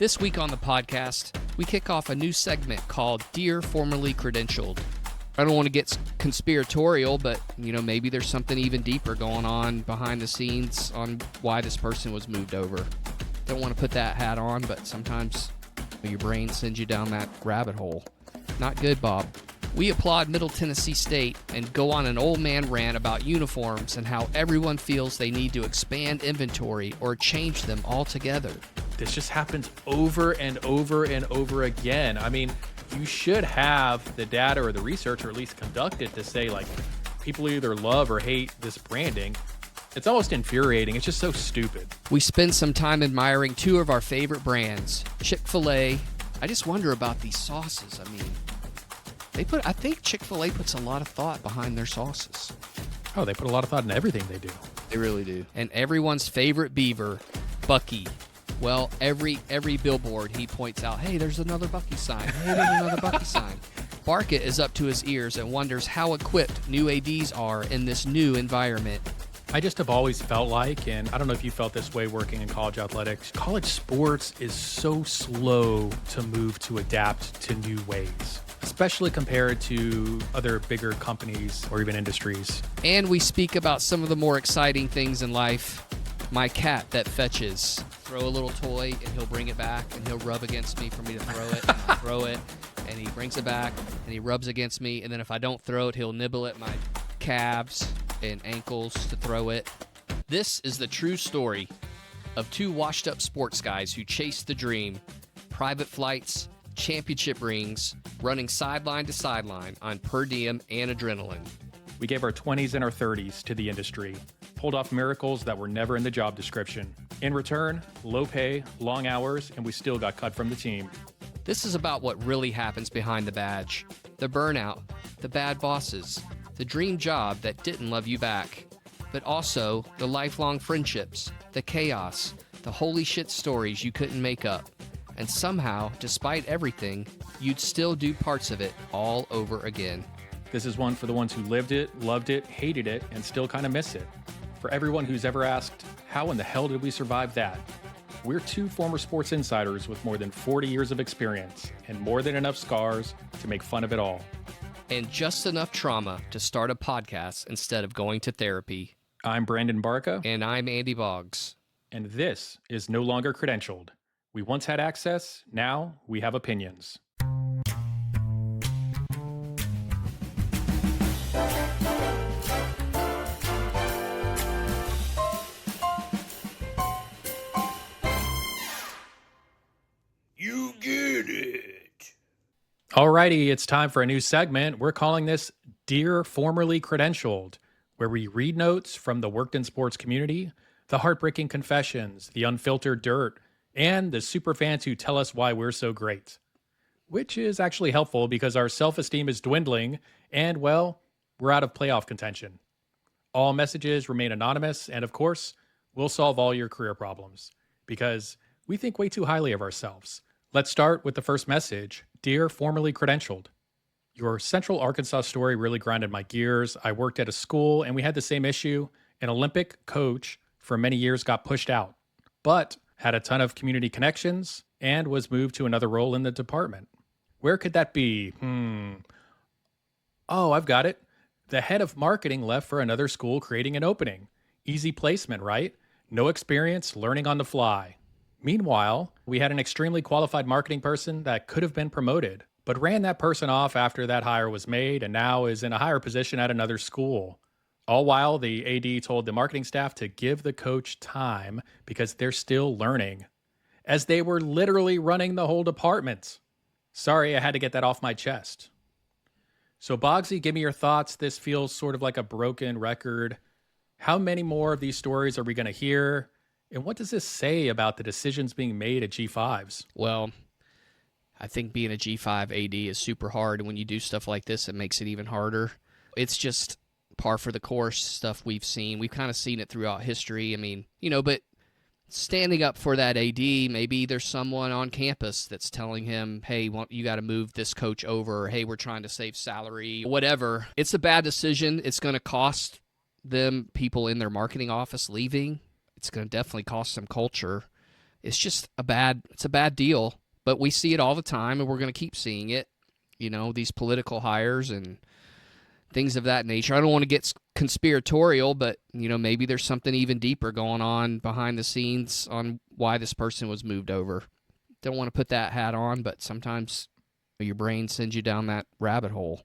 This week on the podcast, we kick off a new segment called Dear Formerly Credentialed. I don't want to get conspiratorial, but, maybe there's something even deeper going on behind the scenes on why this person was moved over. Don't want to put that hat on, but sometimes your brain sends you down that rabbit hole. Not good, Bob. We applaud Middle Tennessee State and go on an old man rant about uniforms and how everyone feels they need to expand inventory or change them altogether. This just happens over and over and over again. I mean, you should have the data or the research, or at least conduct it, to say, people either love or hate this branding. It's almost infuriating. It's just so stupid. We spend some time admiring two of our favorite brands, Chick-fil-A. I just wonder about these sauces. I think Chick-fil-A puts a lot of thought behind their sauces. Oh, they put a lot of thought in everything they do. They really do. And everyone's favorite beaver, Buc-ee. Well, every billboard he points out, hey, there's another Buc-ee sign. Hey, there's another Buc-ee sign. Barca is up to his ears and wonders how equipped new ADs are in this new environment. I just have always felt like, and I don't know if you felt this way working in college athletics, college sports is so slow to move to adapt to new ways, especially compared to other bigger companies or even industries. And we speak about some of the more exciting things in life. My cat that fetches. Throw a little toy and he'll bring it back and he'll rub against me for me to throw it. And I'll throw it and he brings it back and he rubs against me. And then if I don't throw it, he'll nibble at my calves and ankles to throw it. This is the true story of two washed up sports guys who chased the dream. Private flights, championship rings, running sideline to sideline on per diem and adrenaline. We gave our 20s and our 30s to the industry, pulled off miracles that were never in the job description. In return, low pay, long hours, and we still got cut from the team. This is about what really happens behind the badge. The burnout, the bad bosses, the dream job that didn't love you back, but also the lifelong friendships, the chaos, the holy shit stories you couldn't make up. And somehow, despite everything, you'd still do parts of it all over again. This is one for the ones who lived it, loved it, hated it, and still kind of miss it. For everyone who's ever asked, how in the hell did we survive that? We're two former sports insiders with more than 40 years of experience and more than enough scars to make fun of it all. And just enough trauma to start a podcast instead of going to therapy. I'm Brandon Barca. And I'm Andy Boggs. And this is No Longer Credentialed. We once had access, now we have opinions. You get it. Alrighty, it's time for a new segment. We're calling this Dear Formerly Credentialed, where we read notes from the worked in sports community, the heartbreaking confessions, the unfiltered dirt, and the superfans who tell us why we're so great. Which is actually helpful because our self-esteem is dwindling and, well, we're out of playoff contention. All messages remain anonymous, and of course, we'll solve all your career problems because we think way too highly of ourselves. Let's start with the first message. Dear Formerly Credentialed, your Central Arkansas story really grinded my gears. I worked at a school and we had the same issue. An Olympic coach for many years got pushed out, but had a ton of community connections and was moved to another role in the department. Where could that be? Oh, I've got it. The head of marketing left for another school creating an opening. Easy placement, right? No experience, learning on the fly. Meanwhile, we had an extremely qualified marketing person that could have been promoted, but ran that person off after that hire was made and now is in a higher position at another school. All while the AD told the marketing staff to give the coach time because they're still learning, as they were literally running the whole department. Sorry, I had to get that off my chest. So Boggsy, give me your thoughts. This feels sort of like a broken record. How many more of these stories are we going to hear? And what does this say about the decisions being made at G5s? Well, I think being a G5 AD is super hard. And when you do stuff like this, it makes it even harder. It's just par for the course stuff we've seen. We've kind of seen it throughout history. But standing up for that AD, maybe there's someone on campus that's telling him, hey, you got to move this coach over. Or, hey, we're trying to save salary, whatever. It's a bad decision. It's going to cost them people in their marketing office leaving. It's going to definitely cost some culture. It's just it's a bad deal. But we see it all the time, and we're going to keep seeing it. These political hires and things of that nature. I don't want to get conspiratorial, but maybe there's something even deeper going on behind the scenes on why this person was moved over. Don't want to put that hat on, but sometimes your brain sends you down that rabbit hole.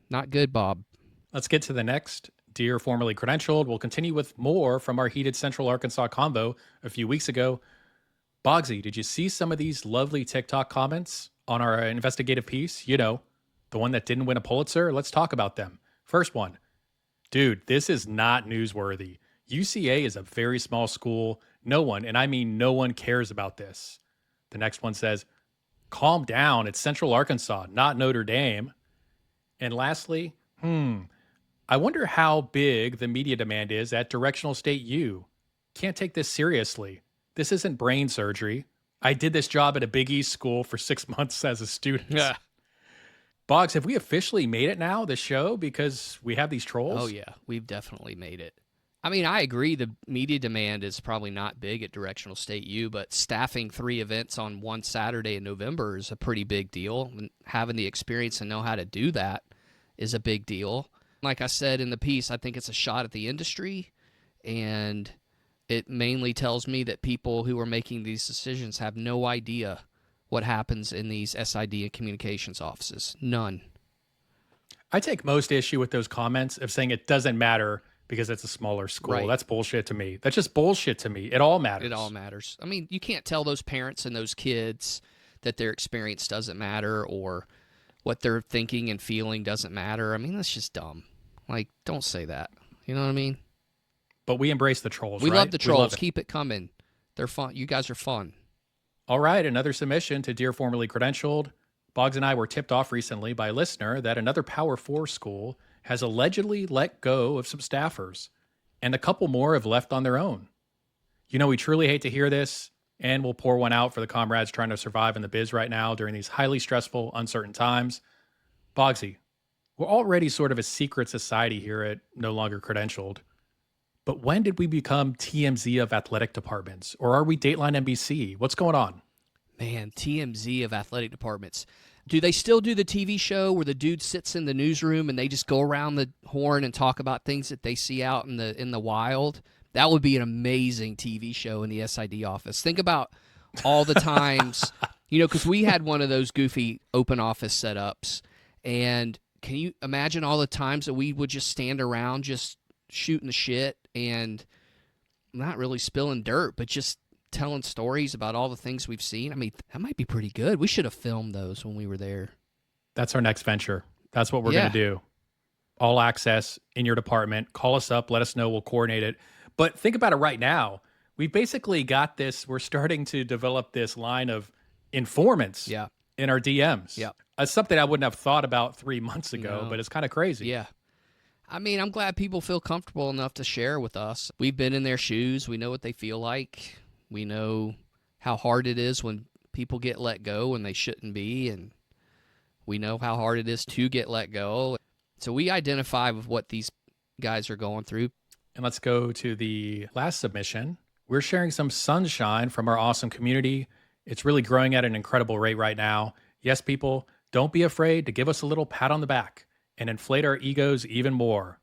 Not good, Bob. Let's get to the next Dear Formerly Credentialed. We'll continue with more from our heated Central Arkansas convo a few weeks ago. Boggsy, did you see some of these lovely TikTok comments on our investigative piece? The one that didn't win a Pulitzer? Let's talk about them. First one. Dude, this is not newsworthy. UCA is a very small school. No one, and I mean no one, cares about this. The next one says, calm down. It's Central Arkansas, not Notre Dame. And lastly, I wonder how big the media demand is at Directional State U. Can't take this seriously. This isn't brain surgery. I did this job at a Big East school for 6 months as a student. Yeah. Boggs, have we officially made it now, the show, because we have these trolls? Oh, yeah. We've definitely made it. I mean, I agree the media demand is probably not big at Directional State U, but staffing 3 events on one Saturday in November is a pretty big deal. And having the experience and know how to do that is a big deal. Like I said in the piece, I think it's a shot at the industry, and it mainly tells me that people who are making these decisions have no idea what happens in these SID and communications offices. None. I take most issue with those comments of saying it doesn't matter because it's a smaller school. Right. That's bullshit to me. That's just bullshit to me. It all matters. It all matters. I mean, you can't tell those parents and those kids that their experience doesn't matter or what they're thinking and feeling doesn't matter. I mean, that's just dumb. Like, don't say that. You know what I mean? But we embrace the trolls, We right? love the trolls. love it. Keep it coming. They're fun. You guys are fun. All right, another submission to Dear Formerly Credentialed. Boggs and I were tipped off recently by a listener that another Power 4 school has allegedly let go of some staffers, and a couple more have left on their own. We truly hate to hear this, and we'll pour one out for the comrades trying to survive in the biz right now during these highly stressful, uncertain times. Boggsy, we're already sort of a secret society here at No Longer Credentialed. But when did we become TMZ of athletic departments? Or are we Dateline NBC? What's going on? Man, TMZ of athletic departments. Do they still do the TV show where the dude sits in the newsroom and they just go around the horn and talk about things that they see out in the wild? That would be an amazing TV show in the SID office. Think about all the times, because we had one of those goofy open office setups. And can you imagine all the times that we would just stand around just shooting the shit and not really spilling dirt, but just telling stories about all the things we've seen? I mean, that might be pretty good. We should have filmed those when we were there. That's our next venture. That's what we're going to do. All access in your department. Call us up. Let us know. We'll coordinate it. But think about it right now. We've basically got this. We're starting to develop this line of informants in our DMs. Yeah. That's something I wouldn't have thought about 3 months ago, but it's kind of crazy. Yeah. I mean, I'm glad people feel comfortable enough to share with us. We've been in their shoes. We know what they feel like. We know how hard it is when people get let go when they shouldn't be, and we know how hard it is to get let go. So we identify with what these guys are going through. And let's go to the last submission. We're sharing some sunshine from our awesome community. It's really growing at an incredible rate right now. Yes, people, don't be afraid to give us a little pat on the back and inflate our egos even more.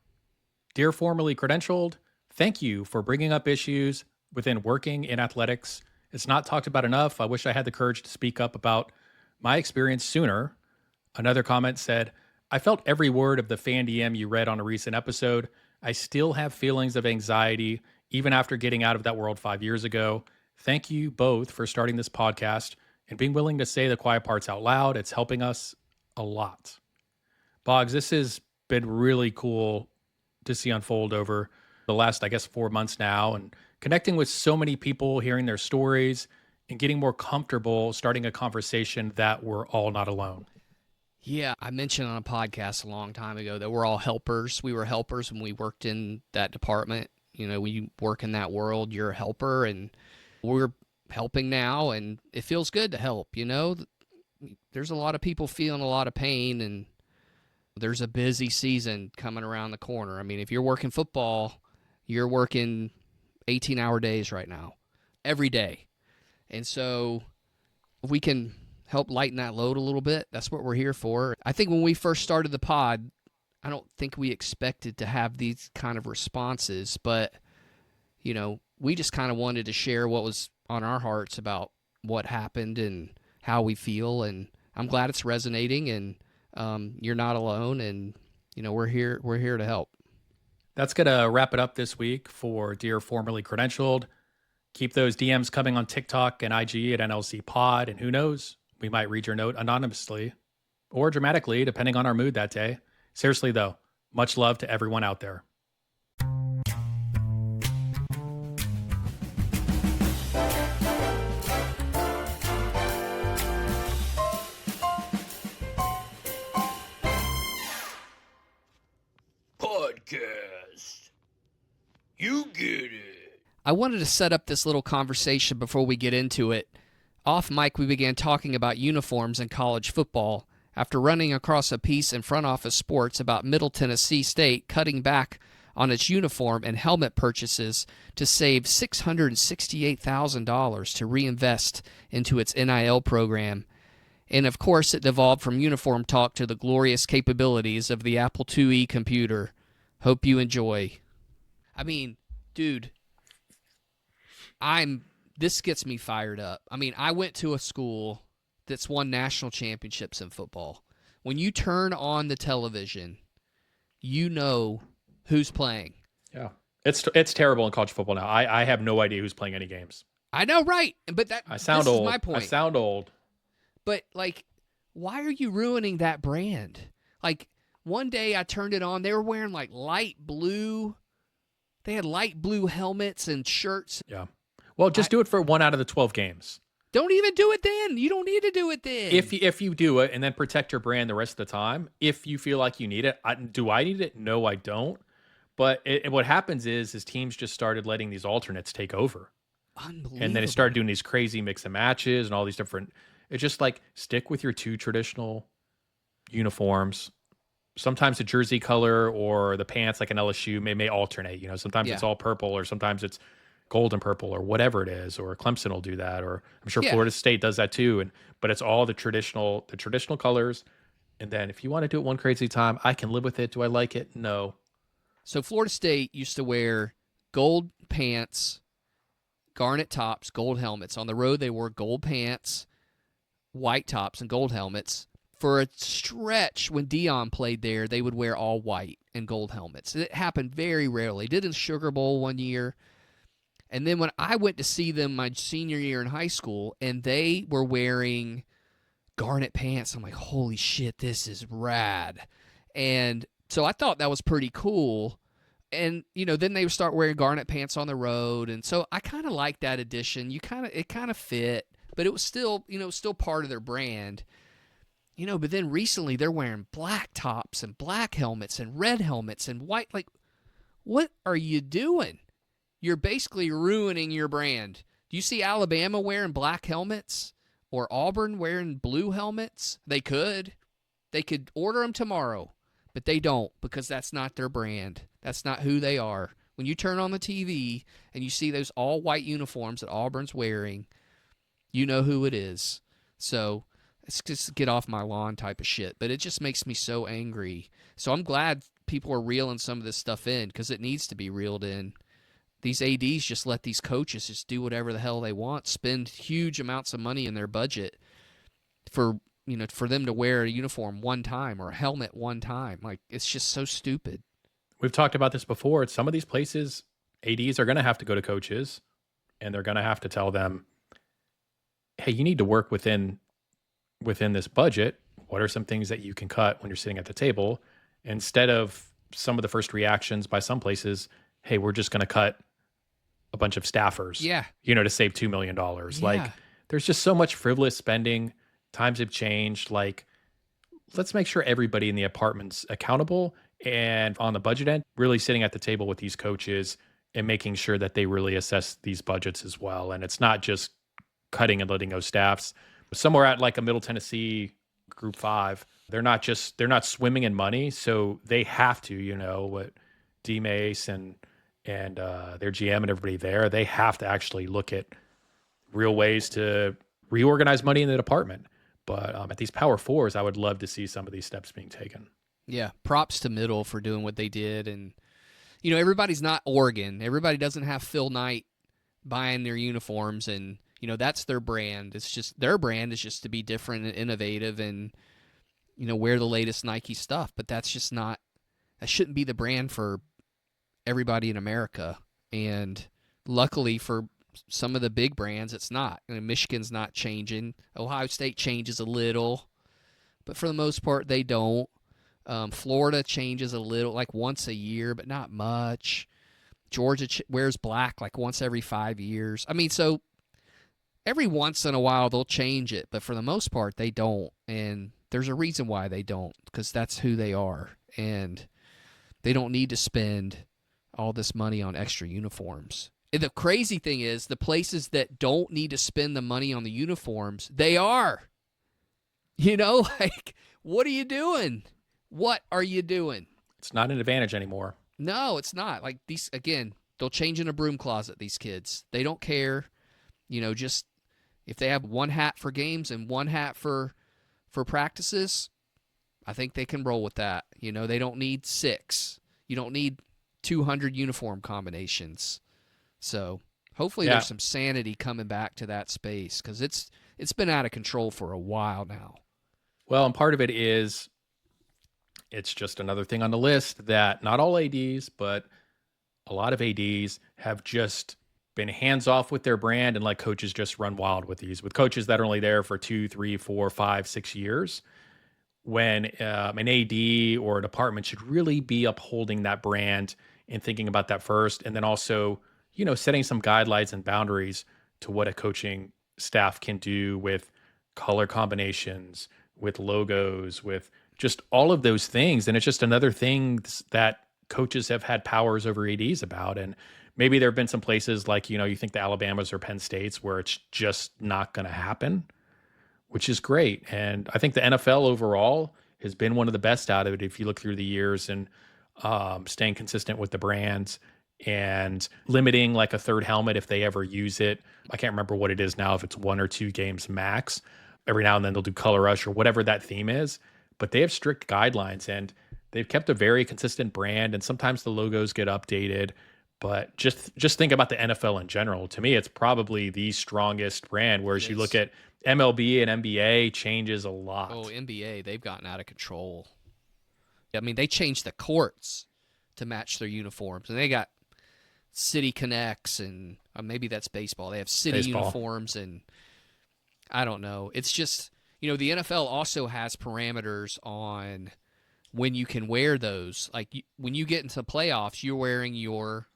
Dear Formerly Credentialed, thank you for bringing up issues within working in athletics. It's not talked about enough. I wish I had the courage to speak up about my experience sooner. Another comment said, I felt every word of the fan DM you read on a recent episode. I still have feelings of anxiety, even after getting out of that world 5 years ago. Thank you both for starting this podcast and being willing to say the quiet parts out loud. It's helping us a lot. Boggs, this has been really cool to see unfold over the last, 4 months now, and connecting with so many people, hearing their stories, and getting more comfortable starting a conversation that we're all not alone. Yeah, I mentioned on a podcast a long time ago that we're all helpers. We were helpers when we worked in that department. When you work in that world, you're a helper, and we're helping now, and it feels good to help. There's a lot of people feeling a lot of pain, and there's a busy season coming around the corner. I mean, if you're working football, you're working 18-hour days right now, every day. And so if we can help lighten that load a little bit, that's what we're here for. I think when we first started the pod, I don't think we expected to have these kind of responses, but, we just kind of wanted to share what was on our hearts about what happened and how we feel. And I'm glad it's resonating, and you're not alone. And, we're here to help. That's going to wrap it up this week for Dear Formerly Credentialed. Keep those DMs coming on TikTok and IG at NLC Pod, and who knows, we might read your note anonymously or dramatically, depending on our mood that day. Seriously, though, much love to everyone out there. Podcast. You get it. I wanted to set up this little conversation before we get into it. Off mic, we began talking about uniforms in college football after running across a piece in Front Office Sports about Middle Tennessee State cutting back on its uniform and helmet purchases to save $668,000 to reinvest into its NIL program. And of course, it devolved from uniform talk to the glorious capabilities of the Apple IIe computer. Hope you enjoy. I mean, dude, this gets me fired up. I mean, I went to a school that's won national championships in football. When you turn on the television, you know who's playing. Yeah. It's terrible in college football now. I have no idea who's playing any games. I know, right? But this is my point. I sound old. But, why are you ruining that brand? One day I turned it on. They were wearing, light blue. They had light blue helmets and shirts. Yeah. Well, just do it for 1 out of the 12 games. Don't even do it then. You don't need to do it then. If you do it and then protect your brand the rest of the time, if you feel like you need it. Do I need it? No, I don't. But what happens is teams just started letting these alternates take over. Unbelievable. And then it started doing these crazy mix and matches and all these different. It's just stick with your 2 traditional uniforms. Sometimes the jersey color or the pants, like an LSU, may alternate. Sometimes it's all purple, or sometimes it's gold and purple, or whatever it is. Or Clemson will do that, or I'm sure Florida State does that too. But it's all the traditional colors. And then if you want to do it one crazy time, I can live with it. Do I like it? No. So Florida State used to wear gold pants, garnet tops, gold helmets. On the road, they wore gold pants, white tops, and gold helmets. For a stretch, when Dion played there, they would wear all white and gold helmets. It happened very rarely. Did in Sugar Bowl one year. And then when I went to see them my senior year in high school, and they were wearing garnet pants, I'm like, holy shit, this is rad. And so I thought that was pretty cool. And, then they would start wearing garnet pants on the road. And so I kind of liked that addition. It kind of fit, but it was still, still part of their brand. But then recently they're wearing black tops and black helmets and red helmets and white. What are you doing? You're basically ruining your brand. Do you see Alabama wearing black helmets or Auburn wearing blue helmets? They could. They could order them tomorrow, but they don't, because that's not their brand. That's not who they are. When you turn on the TV and you see those all white uniforms that Auburn's wearing, you know who it is. So it's just get off my lawn type of shit. But it just makes me so angry. So I'm glad people are reeling some of this stuff in, because it needs to be reeled in. These ADs just let these coaches just do whatever the hell they want, spend huge amounts of money in their budget for them to wear a uniform one time or a helmet one time. It's just so stupid. We've talked about this before. Some of these places, ADs are going to have to go to coaches, and they're going to have to tell them, hey, you need to work within this budget. What are some things that you can cut when you're sitting at the table? Instead of some of the first reactions by some places, hey, we're just going to cut a bunch of staffers, to save $2 million. Yeah. There's just so much frivolous spending. Times have changed. Let's make sure everybody in the apartment's accountable, and on the budget end, really sitting at the table with these coaches and making sure that they really assess these budgets as well. And it's not just cutting and letting go staffs. Somewhere at a Middle Tennessee Group 5, they're not swimming in money, so they have to, what D Mace and their GM and everybody there, they have to actually look at real ways to reorganize money in the department. But at these power fours, I would love to see some of these steps being taken. Yeah, props to Middle for doing what they did. And, everybody's not Oregon. Everybody doesn't have Phil Knight buying their uniforms, and, that's their brand. It's just their brand is just to be different and innovative and, wear the latest Nike stuff. But that's just not, that shouldn't be the brand for everybody in America. And luckily for some of the big brands, it's not. Michigan's not changing. Ohio State changes a little, but for the most part, they don't. Florida changes a little, like once a year, but not much. Georgia wears black like once every 5 years. I mean, so every once in a while they'll change it, but for the most part, they don't. And there's a reason why they don't, because that's who they are. And they don't need to spend all this money on extra uniforms. And the crazy thing is, the places that don't need to spend the money on the uniforms, they are. Like, what are you doing? What are you doing? It's not an advantage anymore. No, it's not. Like, these, again, they'll change in a broom closet, these kids. They don't care. Just if they have one hat for games and one hat for practices, I think they can roll with that. They don't need 6. You don't need 200 uniform combinations. So hopefully there's some sanity coming back to that space, because it's been out of control for a while now. Well, and part of it is it's just another thing on the list that not all ADs, but a lot of ADs have just been hands off with their brand and let coaches just run wild with these, with coaches that are only there for 2, 3, 4, 5, 6 years, when an AD or a department should really be upholding that brand and thinking about that first. And then also, setting some guidelines and boundaries to what a coaching staff can do with color combinations, with logos, with just all of those things. And it's just another thing that coaches have had powers over ADs about. And maybe there have been some places like, you think the Alabamas or Penn States where it's just not going to happen, which is great. And I think the NFL overall has been one of the best out of it if you look through the years, and staying consistent with the brands and limiting like a third helmet if they ever use it. I can't remember what it is now, if it's 1 or 2 games max. Every now and then they'll do color rush or whatever that theme is, but they have strict guidelines and they've kept a very consistent brand. And sometimes the logos get updated, but just think about the NFL in general. To me, it's probably the strongest brand, whereas you look at MLB and NBA, changes a lot. Oh, NBA, they've gotten out of control. I mean, they changed the courts to match their uniforms, and they got City Connects, and maybe that's baseball. They have city uniforms, and I don't know. It's just, the NFL also has parameters on when you can wear those. Like, when you get into playoffs, you're wearing your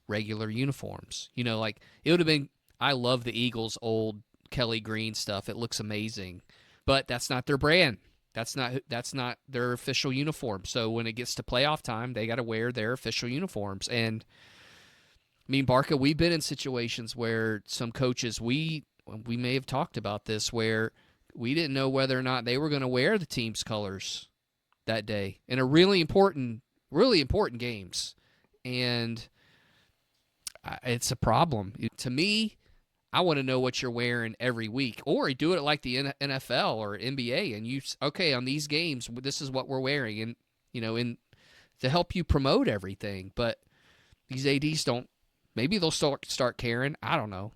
regular uniforms. Like, it would have been, I love the Eagles' old Kelly Green stuff. It looks amazing, but that's not their brand. That's not their official uniform. So when it gets to playoff time, they got to wear their official uniforms. And I mean, Barca, we've been in situations where some coaches, we may have talked about this, where we didn't know whether or not they were going to wear the team's colors that day in a really important games. And it's a problem. To me, I want to know what you're wearing every week, or do it like the NFL or NBA, and on these games, this is what we're wearing, and to help you promote everything. But these ADs don't. Maybe they'll start caring. I don't know.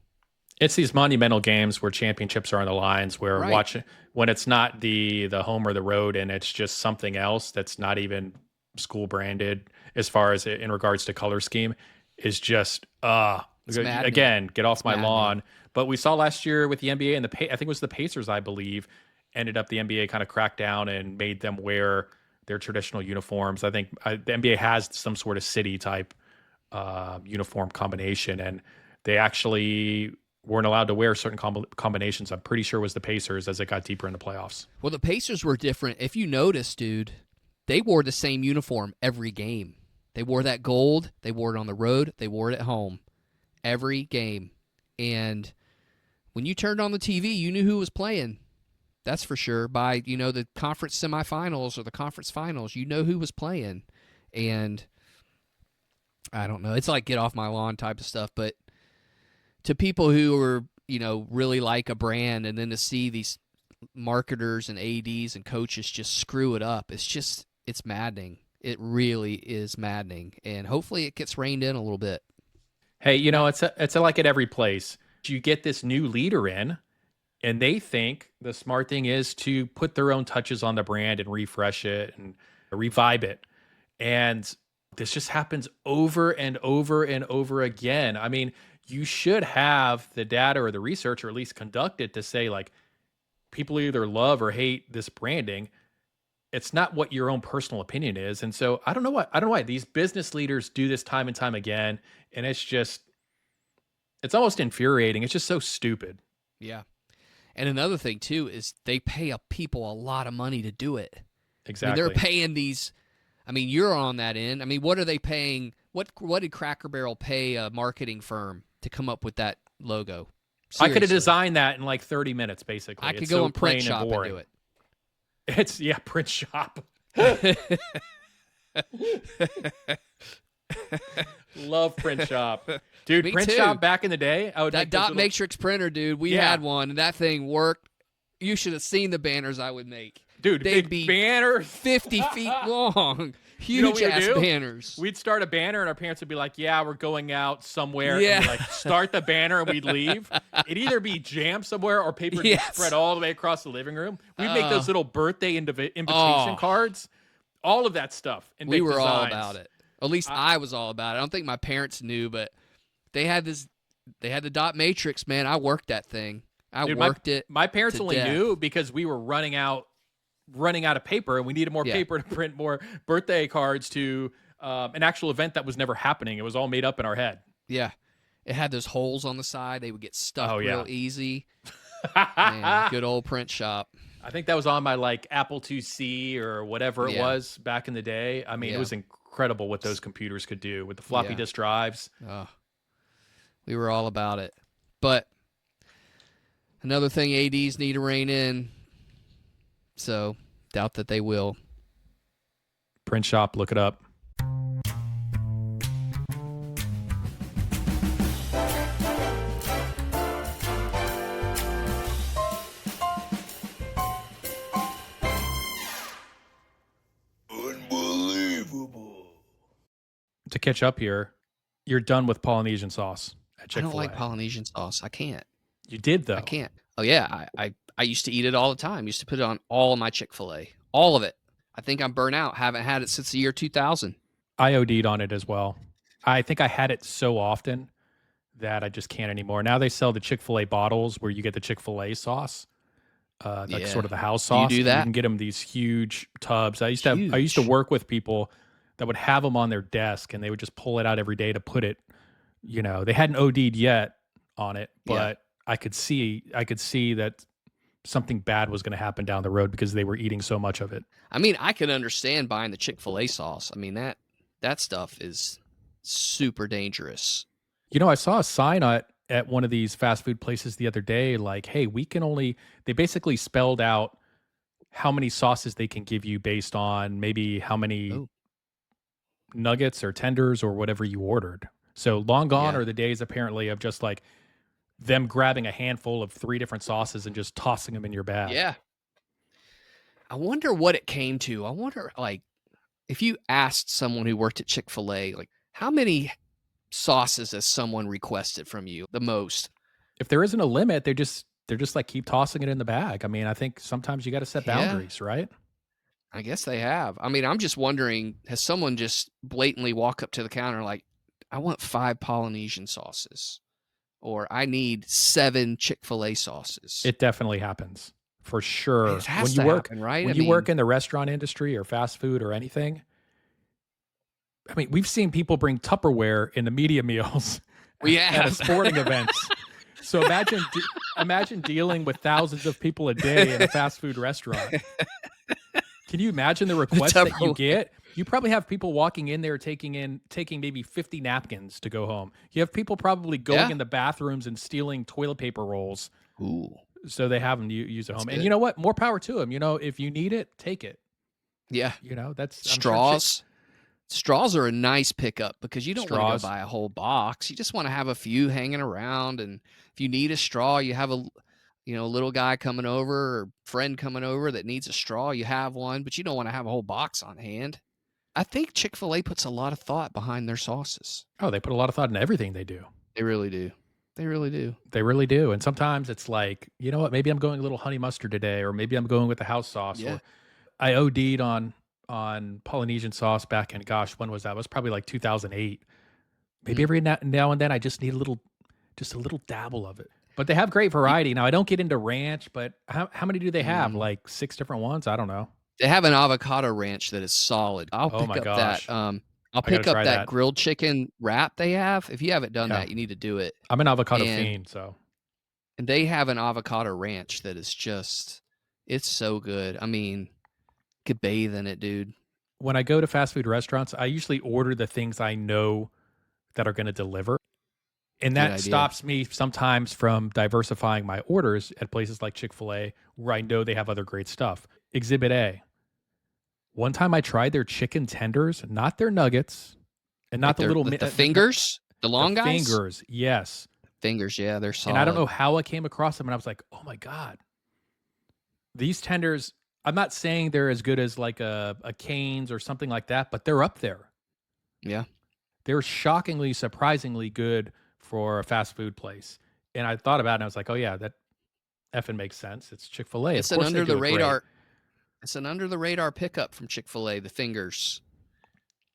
It's these monumental games where championships are on the lines, where watching when it's not the home or the road, and it's just something else that's not even school branded as far as in regards to color scheme, is just again, get off my lawn. But we saw last year with the NBA and I think it was the Pacers, I believe, ended up the NBA kind of cracked down and made them wear their traditional uniforms. I think the NBA has some sort of city type uniform combination, and they actually weren't allowed to wear certain combinations. I'm pretty sure it was the Pacers as it got deeper in the playoffs. Well, the Pacers were different. If you notice, dude, they wore the same uniform every game. They wore that gold. They wore it on the road. They wore it at home every game. And when you turned on the TV, you knew who was playing. That's for sure. By, the conference semifinals or the conference finals, you know who was playing. And I don't know. It's like get off my lawn type of stuff. But to people who are really like a brand, and then to see these marketers and ADs and coaches just screw it up, it's maddening. It really is maddening, and hopefully it gets reined in a little bit. Hey, it's like at every place. You get this new leader in, and they think the smart thing is to put their own touches on the brand and refresh it and revive it. And this just happens over and over and over again. I mean, you should have the data or the research, or at least conduct it, to say, like, people either love or hate this branding. It's not what your own personal opinion is. And so I don't know why these business leaders do this time and time again. And it's almost infuriating. It's just so stupid. Yeah. And another thing too is they pay people a lot of money to do it. Exactly. They're paying these. I mean, you're on that end. I mean, what are they paying? What did Cracker Barrel pay a marketing firm to come up with that logo? Seriously. I could have designed that in like 30 minutes, basically. I could go in print shop and do it. It's print shop. Love print shop. Dude, print shop back in the day. That dot matrix printer, dude, we had one, and that thing worked. You should have seen the banners I would make. Dude, they'd be banners 50 feet long. Huge ass banners. We'd start a banner and our parents would be like, yeah, we're going out somewhere. Yeah. And we'd start the banner and we'd leave. It'd either be jammed somewhere or paper spread all the way across the living room. We'd make those little birthday invitation cards. All of that stuff. And we were all about it. At least I was all about it. I don't think my parents knew, but they had the dot matrix, man. I worked that thing. I worked it. My parents only knew because we were running out of paper, and we needed more paper to print more birthday cards to an actual event that was never happening. It was all made up in our head. Yeah. It had those holes on the side. They would get stuck real easy. Man, good old print shop. I think that was on my Apple IIc or whatever it was back in the day. I mean, it was incredible what those computers could do with the floppy disk drives. We were all about it. But another thing ADs need to rein in. So, doubt that they will. Print shop, look it up. Unbelievable. To catch up here, you're done with Polynesian sauce at Chick-fil-A. I don't like Polynesian sauce. I can't. You did, though. I can't. Oh, yeah. I used to eat it all the time. Used to put it on all of my Chick-fil-A. All of it. I think I'm burnt out. Haven't had it since the year 2000. I OD'd on it as well. I think I had it so often that I just can't anymore. Now they sell the Chick-fil-A bottles where you get the Chick-fil-A sauce, sort of the house sauce. You do that? You can get them these huge tubs. I used to work with people that would have them on their desk, and they would just pull it out every day to put it. They hadn't OD'd yet on it, but I could see that something bad was going to happen down the road because they were eating so much of it. I mean, I could understand buying the Chick-fil-A sauce. I mean, that stuff is super dangerous. I saw a sign at one of these fast food places the other day, like, hey, they basically spelled out how many sauces they can give you based on maybe how many nuggets or tenders or whatever you ordered. So long gone are the days, apparently, of just like them grabbing a handful of 3 different sauces and just tossing them in your bag. Yeah. I wonder what it came to. I wonder, if you asked someone who worked at Chick-fil-A, how many sauces has someone requested from you the most? If there isn't a limit, they're just keep tossing it in the bag. I mean, I think sometimes you got to set boundaries, right? I guess they have. I mean, I'm just wondering, has someone just blatantly walk up to the counter like, I want 5 Polynesian sauces, or I need 7 Chick-fil-A sauces? It definitely happens, for sure. It has to happen, right? When you work in the restaurant industry or fast food or anything, I mean, we've seen people bring Tupperware in the media meals at sporting events. So imagine dealing with thousands of people a day in a fast food restaurant. Can you imagine the requests that you get? You probably have people walking in there taking maybe 50 napkins to go home. You have people probably going in the bathrooms and stealing toilet paper rolls. Ooh. So they have them use at home. Good. And you know what? More power to them. If you need it, take it. Yeah. That's straws. Straws are a nice pickup because you don't want to go Straws. buy a whole box. You just want to have a few hanging around, and if you need a straw, you have a little guy coming over or friend coming over that needs a straw, you have one, but you don't want to have a whole box on hand. I think Chick-fil-A puts a lot of thought behind their sauces. Oh, they put a lot of thought in everything they do. They really do. They really do. They really do. And sometimes it's like, you know what? Maybe I'm going a little honey mustard today, or maybe I'm going with the house sauce. Yeah. Or I OD'd on Polynesian sauce back in, gosh, when was that? It was probably like 2008. Maybe every now and then I just need just a little dabble of it. But they have great variety. Now I don't get into ranch, but how many do they have? Like 6 different ones? I don't know. They have an avocado ranch that is solid. I'll Oh pick my up gosh. that. I'll gotta pick up try that that. grilled chicken wrap they have. If you haven't done Yeah. that, you need to do it. I'm an avocado And- fiend, so And they have an avocado ranch that is just, it's so good. I mean, could bathe in it, dude. when I go to fast food restaurants, I usually order the things I know that are going to deliver. And Good that idea. stops me sometimes from diversifying my orders at places like Chick-fil-A, where I know they have other great stuff. Exhibit A. One time I tried their chicken tenders, not their nuggets, and not the little the fingers, the long guys. fingers. Yes. Fingers, yeah, they're solid. And I don't know how I came across them, and I was like, oh my God. These tenders, I'm not saying they're as good as like a Cane's or something like that, but they're up there. Yeah, They're shockingly, surprisingly good for a fast food place. And I thought about it and I was like, oh yeah, that effing makes sense. It's Chick-fil-A. it's Of an course they under do the it great. radar. It's an under the radar pickup from Chick-fil-A. The fingers.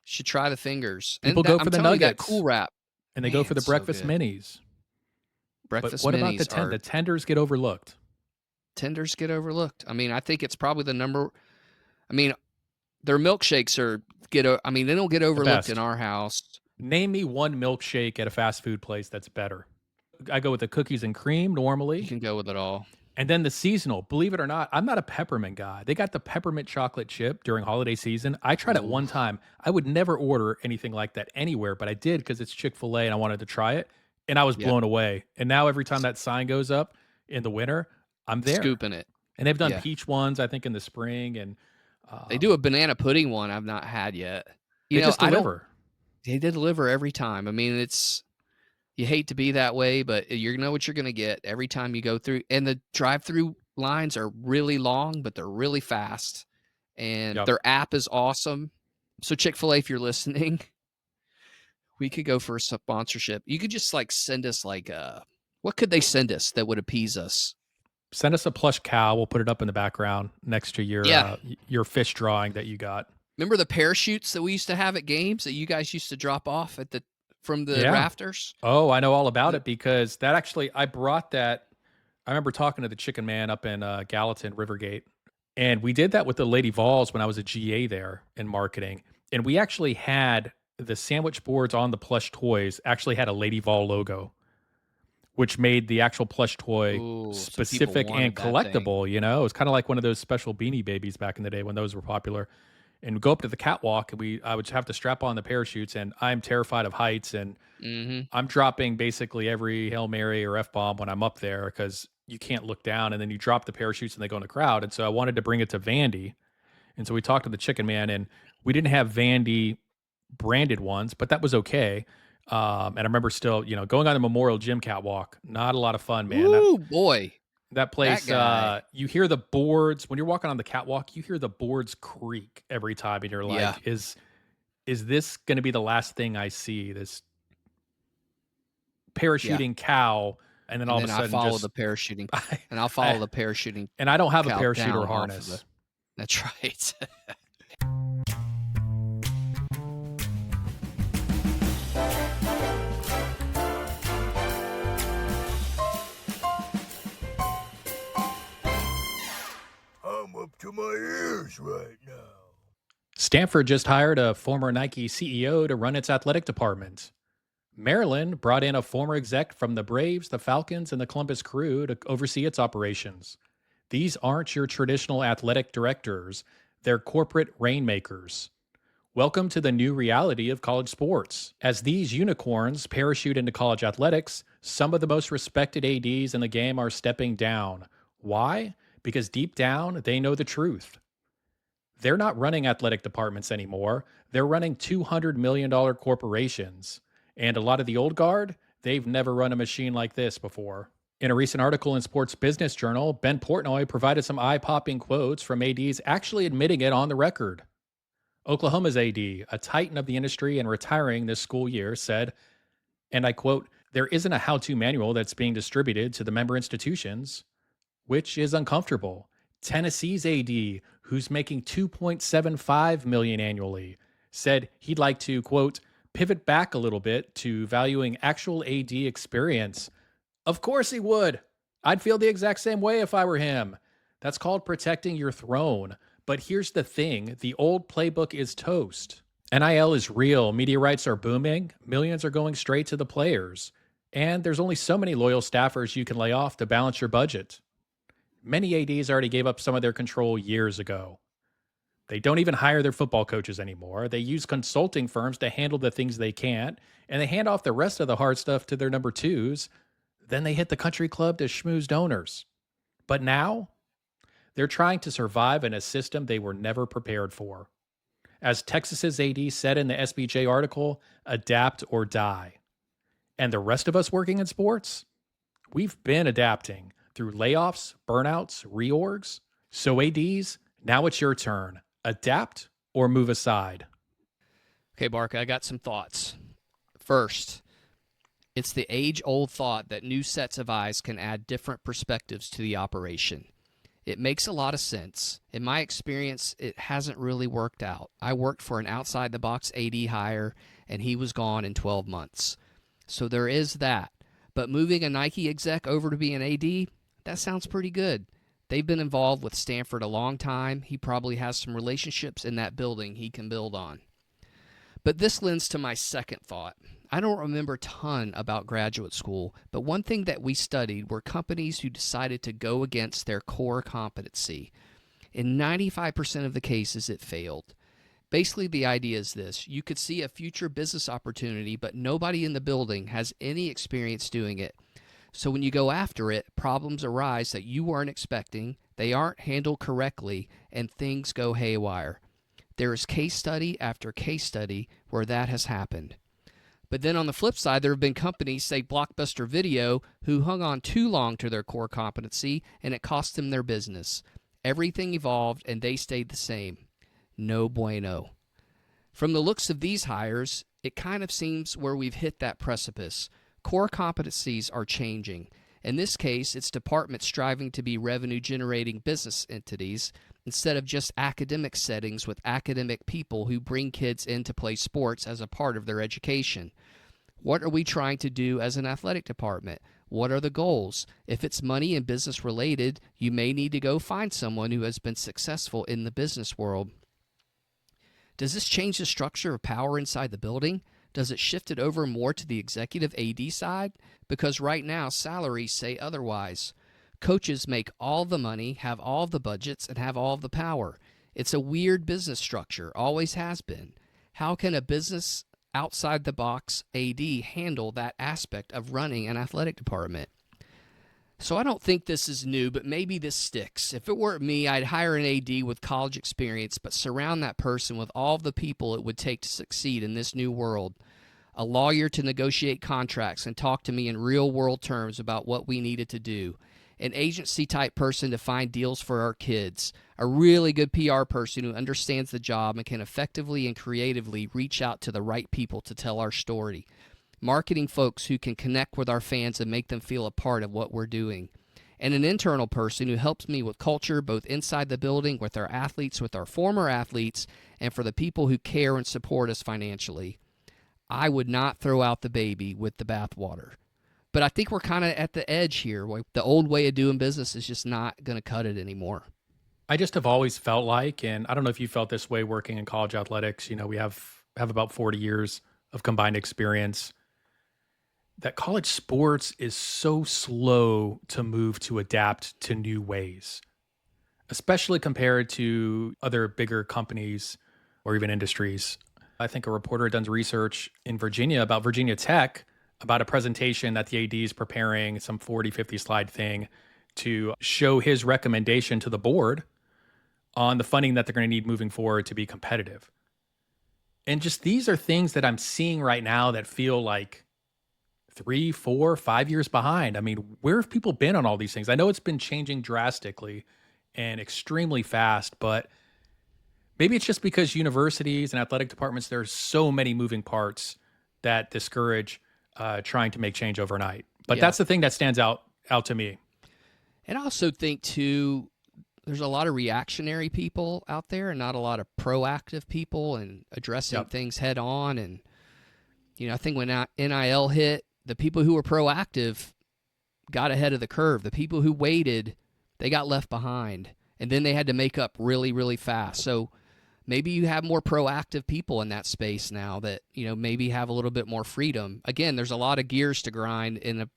Should try the fingers. People and go that, for I'm the telling you, that nuggets. cool wrap. And they go for Man, the so breakfast good. minis. Breakfast But what about minis the are the tenders get overlooked? tenders get overlooked. I mean, I think it's probably the number. I mean, their milkshakes they don't get overlooked best. in our house. Name me one milkshake at a fast food place that's better. I go with the cookies and cream normally. You can go with it all. And then the seasonal, believe it or not, I'm not a peppermint guy. They got the peppermint chocolate chip during holiday season. I tried it one time. I would never order anything like that anywhere, but I did because it's Chick-fil-A and I wanted to try it. And I was blown away. And now every time that sign goes up in the winter, I'm there. Scooping it. And they've done Yeah. peach ones, I think, in the spring. And They do a banana pudding one I've not had yet. they just deliver. They deliver every time. I mean, you hate to be that way, but you know what you're going to get every time you go through. And the drive-through lines are really long, but they're really fast. And Yep. their app is awesome. So Chick-fil-A, if you're listening, we could go for a sponsorship. You could just send us what could they send us that would appease us? Send us a plush cow. We'll put it up in the background next to your fish drawing that you got. Remember the parachutes that we used to have at games that you guys used to drop off from the Yeah. rafters? Oh, I know all about it because that actually, I brought that. I remember talking to the chicken man up in Gallatin, Rivergate. And we did that with the Lady Vols when I was a GA there in marketing. And we actually had the sandwich boards on the plush toys actually had a Lady Vol logo, which made the actual plush toy Ooh, so people specific wanted and that thing. collectible. You know, it was kind of like one of those special Beanie Babies back in the day when those were popular. And go up to the catwalk, and I would have to strap on the parachutes. And I'm terrified of heights, and I'm dropping basically every Hail Mary or F-bomb when I'm up there because you can't look down, and then you drop the parachutes and they go in the crowd. And so I wanted to bring it to Vandy, and so we talked to the chicken man, and we didn't have Vandy branded ones, but that was okay. And I remember still, going on the Memorial Gym catwalk, not a lot of fun, man. Ooh, boy. That place, guy. you hear the boards when you're walking on the catwalk. You hear the boards creak every time, and you're like, Yeah. "Is this going to be the last thing I see? This parachuting cow?" And then all And of a then I sudden, follow just the parachuting. And I'll follow the parachuting. and I don't have a cow parachute down or off of harness. That's right. I'm up to my ears right now. Stanford just hired a former Nike CEO to run its athletic department. Maryland brought in a former exec from the Braves, the Falcons, and the Columbus Crew to oversee its operations. These aren't your traditional athletic directors, they're corporate rainmakers. Welcome to the new reality of college sports. As these unicorns parachute into college athletics, some of the most respected ADs in the game are stepping down. Why? Because deep down, they know the truth. They're not running athletic departments anymore. They're running $200 million corporations. And a lot of the old guard, they've never run a machine like this before. In a recent article in Sports Business Journal, Ben Portnoy provided some eye-popping quotes from ADs actually admitting it on the record. Oklahoma's AD, a titan of the industry and retiring this school year, said, and I quote, "There isn't a how-to manual that's being distributed to the member institutions, which is uncomfortable." Tennessee's AD, who's making $2.75 million annually, said he'd like to, quote, "pivot back a little bit to valuing actual AD experience." Of course he would. I'd feel the exact same way if I were him. That's called protecting your throne. But here's the thing, the old playbook is toast. NIL is real, media rights are booming, millions are going straight to the players, and there's only so many loyal staffers you can lay off to balance your budget. Many ADs already gave up some of their control years ago. They don't even hire their football coaches anymore. They use consulting firms to handle the things they can't, and they hand off the rest of the hard stuff to their number twos. Then they hit the country club to schmooze donors. But now, they're trying to survive in a system they were never prepared for. As Texas's AD said in the SBJ article, adapt or die. And the rest of us working in sports? We've been adapting through layoffs, burnouts, reorgs. So ADs, now it's your turn. Adapt or move aside. Okay, Barca, I got some thoughts. First, it's the age-old thought that new sets of eyes can add different perspectives to the operation. It makes a lot of sense. In my experience, it hasn't really worked out. I worked for an outside-the-box AD hire, and he was gone in 12 months. So there is that. But moving a Nike exec over to be an AD, that sounds pretty good. They've been involved with Stanford a long time. He probably has some relationships in that building he can build on. But this lends to my second thought. I don't remember a ton about graduate school, but one thing that we studied were companies who decided to go against their core competency. In 95% of the cases, it failed. Basically, the idea is this. You could see a future business opportunity, but nobody in the building has any experience doing it. So when you go after it, problems arise that you weren't expecting, they aren't handled correctly, and things go haywire. There is case study after case study where that has happened. But then on the flip side, there have been companies, say Blockbuster Video, who hung on too long to their core competency, and it cost them their business. Everything evolved, and they stayed the same. No bueno. From the looks of these hires, it kind of seems where we've hit that precipice. Core competencies are changing. In this case, it's departments striving to be revenue-generating business entities instead of just academic settings with academic people who bring kids in to play sports as a part of their education. What are we trying to do as an athletic department? What are the goals? If it's money and business related, you may need to go find someone who has been successful in the business world. Does this change the structure of power inside the building? Does it shift it over more to the executive AD side? Because right now, salaries say otherwise. Coaches make all the money, have all the budgets, and have all the power. It's a weird business structure, always has been. How can a business outside the box AD handle that aspect of running an athletic department? So I don't think this is new, but maybe this sticks. If it weren't me, I'd hire an AD with college experience, but surround that person with all the people it would take to succeed in this new world. A lawyer to negotiate contracts and talk to me in real-world terms about what we needed to do. An agency-type person to find deals for our kids. A really good PR person who understands the job and can effectively and creatively reach out to the right people to tell our story. Marketing folks who can connect with our fans and make them feel a part of what we're doing. And an internal person who helps me with culture, both inside the building, with our athletes, with our former athletes, and for the people who care and support us financially. I would not throw out the baby with the bathwater. But I think we're kind of at the edge here. The old way of doing business is just not going to cut it anymore. I just have always felt like, and I don't know if you felt this way working in college athletics, we have about 40 years of combined experience, that college sports is so slow to move to adapt to new ways, especially compared to other bigger companies or even industries. I think a reporter had done research in Virginia about Virginia Tech, about a presentation that the AD is preparing, some 40, 50 slide thing to show his recommendation to the board on the funding that they're going to need moving forward to be competitive. And just these are things that I'm seeing right now that feel like 3, 4, 5 years behind. I mean, where have people been on all these things? I know it's been changing drastically and extremely fast, but maybe it's just because universities and athletic departments, there's so many moving parts that discourage trying to make change overnight. But Yeah. that's the thing that stands out to me. And I also think, too, there's a lot of reactionary people out there and not a lot of proactive people and addressing things head on. And, I think when NIL hit, the people who were proactive got ahead of the curve. The people who waited, they got left behind. And then they had to make up really, really fast. So maybe you have more proactive people in that space now that, maybe have a little bit more freedom. Again, there's a lot of gears to grind in a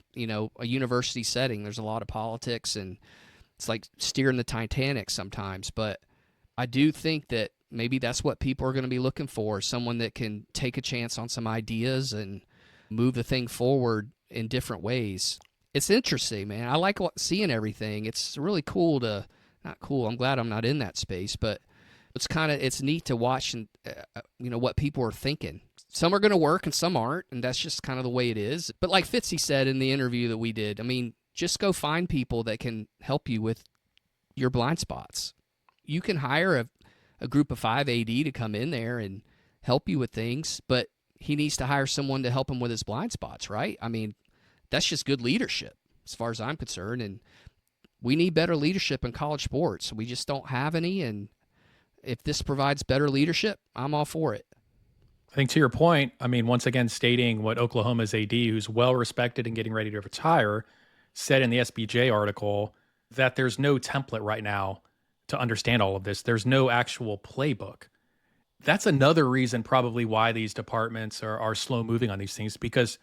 university setting. There's a lot of politics, and it's like steering the Titanic sometimes. But I do think that maybe that's what people are going to be looking for, someone that can take a chance on some ideas and move the thing forward in different ways. It's interesting, man. I like seeing everything. It's really cool not cool. I'm glad I'm not in that space, but it's neat to watch and what people are thinking. Some are going to work and some aren't, and that's just kind of the way it is. But like Fitzy said in the interview that we did, I mean, just go find people that can help you with your blind spots. You can hire a group of 5 AD to come in there and help you with things, but he needs to hire someone to help him with his blind spots, right? I mean, that's just good leadership as far as I'm concerned, and we need better leadership in college sports. We just don't have any, and if this provides better leadership, I'm all for it. I think to your point, I mean, once again, stating what Oklahoma's AD, who's well-respected and getting ready to retire, said in the SBJ article, that there's no template right now to understand all of this. There's no actual playbook. That's another reason probably why these departments are slow moving on these things, because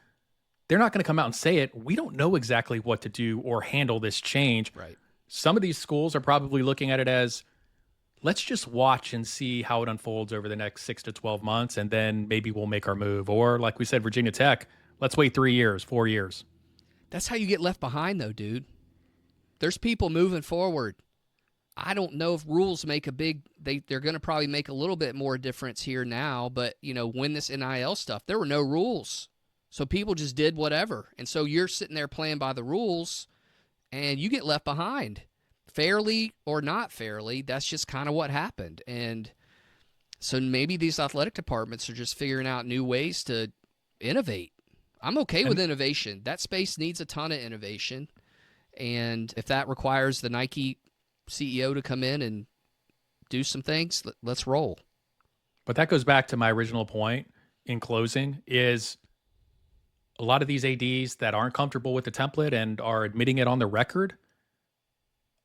they're not going to come out and say it. We don't know exactly what to do or handle this change. Right. Some of these schools are probably looking at it as, let's just watch and see how it unfolds over the next 6 to 12 months, and then maybe we'll make our move. Or like we said, Virginia Tech, let's wait 3 years, 4 years. That's how you get left behind, though, dude. There's people moving forward. I don't know if rules make they're going to probably make a little bit more difference here now, but, when this NIL stuff, there were no rules. So people just did whatever. And so you're sitting there playing by the rules, and you get left behind. Fairly or not fairly, that's just kind of what happened. And so maybe these athletic departments are just figuring out new ways to innovate. I'm okay with innovation. That space needs a ton of innovation. And if that requires the Nike CEO to come in and do some things, let's roll. But that goes back to my original point in closing, is a lot of these ADs that aren't comfortable with the template and are admitting it on the record,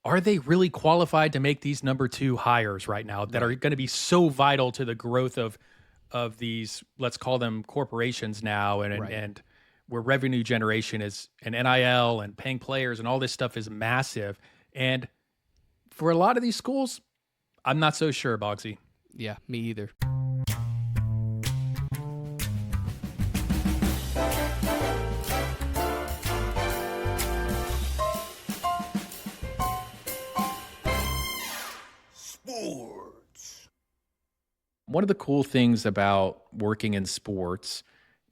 are they really qualified to make these number 2 hires right now that are going to be so vital to the growth of these, let's call them corporations now, and where revenue generation is, and NIL and paying players and all this stuff is massive. And for a lot of these schools, I'm not so sure, Boggsy. Yeah, me either. Sports. One of the cool things about working in sports,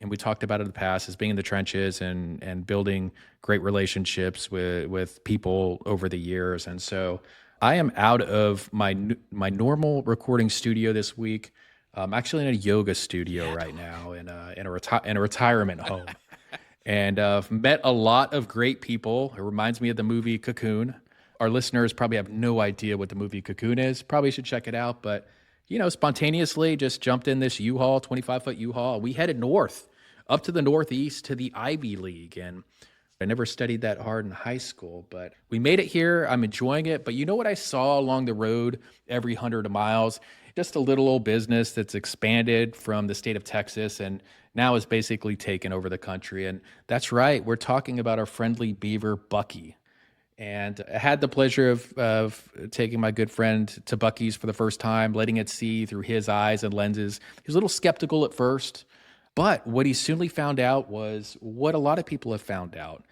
and we talked about it in the past, is being in the trenches and building great relationships with people over the years. And so I am out of my normal recording studio this week. I'm actually in a yoga studio right now in a retirement home, and met a lot of great people. It reminds me of the movie Cocoon. Our listeners probably have no idea what the movie Cocoon is. Probably should check it out. But spontaneously just jumped in this U-Haul, 25-foot U-Haul. We headed north, up to the Northeast to the Ivy League, and I never studied that hard in high school, but we made it here. I'm enjoying it. But you know what I saw along the road every 100 miles? Just a little old business that's expanded from the state of Texas and now is basically taken over the country. And that's right. We're talking about our friendly beaver, Buc-ee. And I had the pleasure of taking my good friend to Buc-ee's for the first time, letting it see through his eyes and lenses. He was a little skeptical at first, but what he soonly found out was what a lot of people have found out.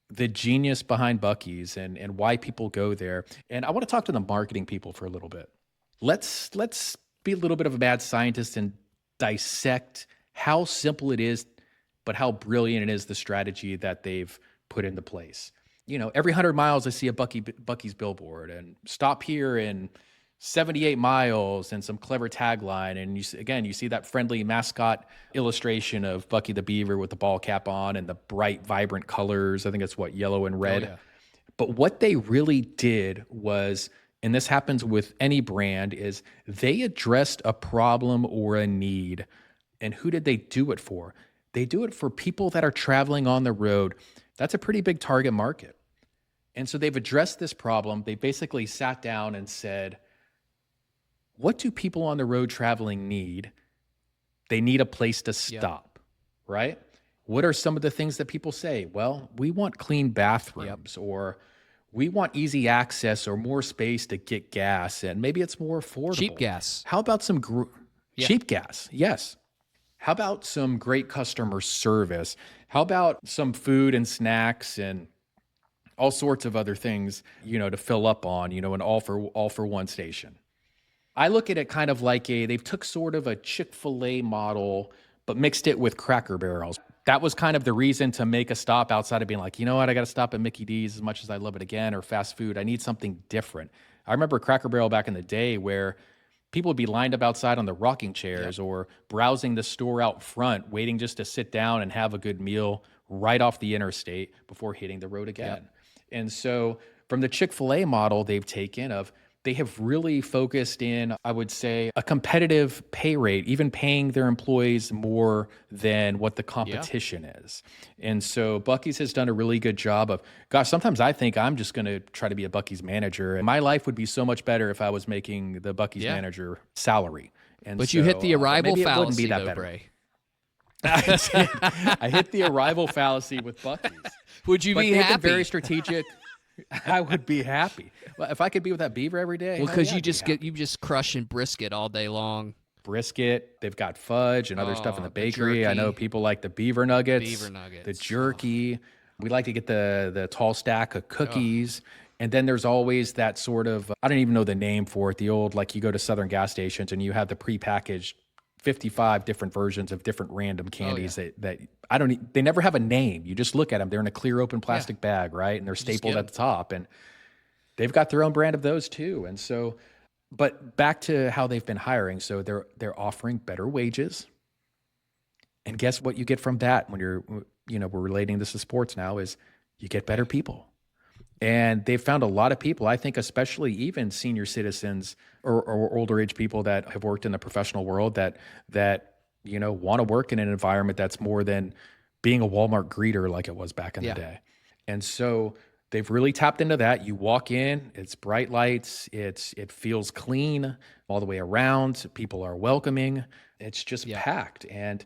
the genius behind Buc-ee's and why people go there. And I want to talk to the marketing people for a little bit. Let's be a little bit of a mad scientist and dissect how simple it is, but how brilliant it is, the strategy that they've put into place. Every 100 miles I see a Buc-ee's billboard, and stop here in 78 miles, and some clever tagline. And you see that friendly mascot illustration of Buc-ee the Beaver with the ball cap on and the bright, vibrant colors. I think it's yellow and red. Oh, yeah. But what they really did was, and this happens with any brand, is they addressed a problem or a need. And who did they do it for? They do it for people that are traveling on the road. That's a pretty big target market. And so they've addressed this problem. They basically sat down and said, what do people on the road traveling need? They need a place to stop, right? What are some of the things that people say? Well, we want clean bathrooms, or we want easy access or more space to get gas, and maybe it's more affordable. Cheap gas. How about some cheap gas? Yes. How about some great customer service? How about some food and snacks and all sorts of other things, to fill up on, an all for one station? I look at it kind of like they've took sort of a Chick-fil-A model, but mixed it with Cracker Barrels. That was kind of the reason to make a stop outside of being like, you know what, I got to stop at Mickey D's as much as I love it again, or fast food. I need something different. I remember Cracker Barrel back in the day where people would be lined up outside on the rocking chairs or browsing the store out front, waiting just to sit down and have a good meal right off the interstate before hitting the road again. And so from the Chick-fil-A model they've taken they have really focused in, I would say, a competitive pay rate, even paying their employees more than what the competition is. And so Buc-ee's has done a really good job of, gosh, sometimes I think I'm just going to try to be a Buc-ee's manager. And my life would be so much better if I was making the Buc-ee's manager salary. And but you hit the arrival fallacy, though, Bray. I hit the arrival fallacy with Buc-ee's. Would you be happy? Very strategic. I would be happy. Well, if I could be with that beaver every day. Well, because you just crushing brisket all day long. Brisket. They've got fudge and other stuff in the bakery. I know people like the beaver nuggets. The jerky. We like to get the tall stack of cookies. And then there's always that sort of, I don't even know the name for it, the old, like you go to Southern gas stations and you have the prepackaged 55 different versions of different random candies that I don't, they never have a name. You just look at them. They're in a clear open plastic bag, right? And they're stapled at the top, and they've got their own brand of those too. And so, but back to how they've been hiring. So they're offering better wages. And guess what you get from that when we're relating this to sports now is you get better people. And they've found a lot of people, I think, especially even senior citizens or older age people that have worked in the professional world that want to work in an environment that's more than being a Walmart greeter like it was back in the day. And so they've really tapped into that. You walk in, it's bright lights, it feels clean all the way around. People are welcoming. It's just packed. And